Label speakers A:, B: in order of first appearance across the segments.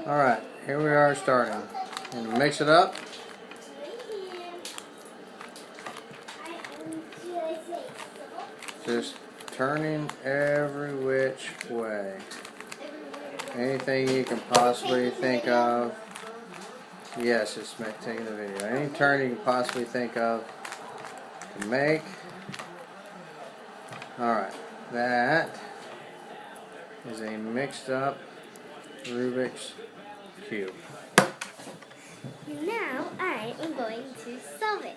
A: Alright, here we are starting. And mix it up. Just turning every which way. Anything you can possibly think of. Yes, it's taking the video. Any turn you can possibly think of to make. Alright, that is a mixed up Rubik's Cube.
B: Now I am going to solve it.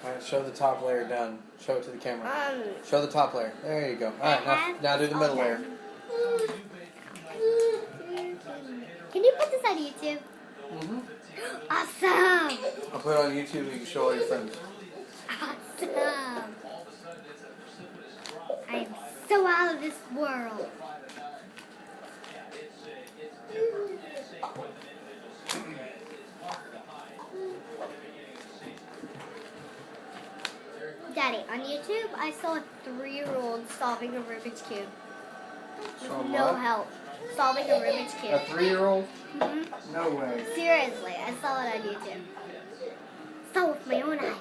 A: Alright, show the top layer done. Show it to the camera. Show the top layer. There you go. Alright, now do the middle layer.
B: Can you put this on YouTube?
A: Mm-hmm.
B: Awesome!
A: I'll put it on YouTube so you can show all your friends.
B: Awesome! I am so out of this world. Daddy, on YouTube, I saw a 3-year-old solving a Rubik's Cube. With no help. Solving a Rubik's Cube.
A: A 3-year-old?
B: Mm-hmm.
A: No way.
B: Seriously, I saw it on YouTube. Saw with my own eyes.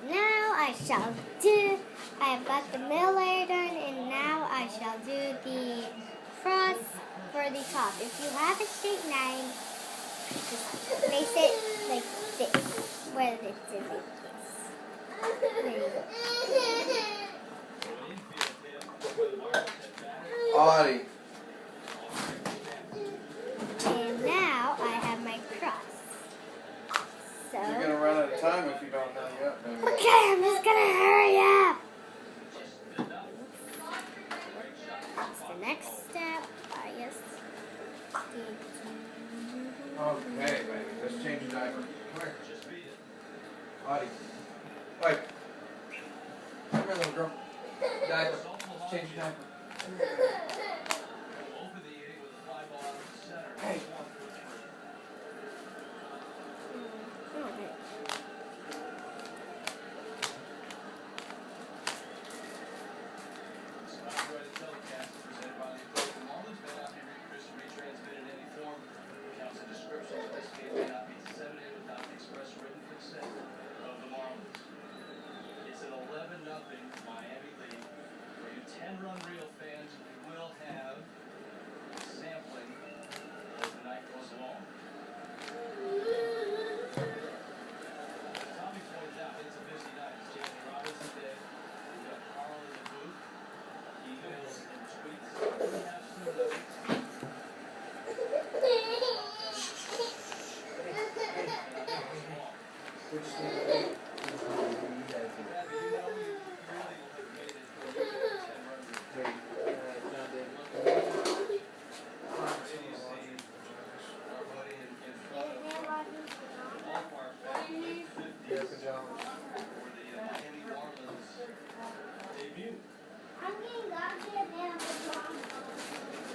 B: Now I shall do, I have got the middle layer done, and now I shall do the cross for the top. If you have a straight line, just place it like this, where it's in this. There you go.
A: Audie.
B: And now I have my cross. So.
A: You're going to run out of time if you don't hurry up, baby.
B: Okay, I'm just going to hurry up. That's the next step. Yes.
A: Okay, baby. Let's change your diaper. Come here. Audie. Wait. Come here, little girl. Diaper. Let's change your diaper. Hey.
C: Miami lead. For you 10-run real fans, we will have sampling as the night goes along. Tommy points out it's a busy night. It's Jamie Robinson Day. We've got Carl in the booth. Emails and tweets. We have some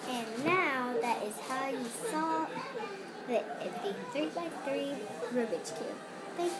B: And now that is how you solve the 3x3 Rubik's Cube. Thank you.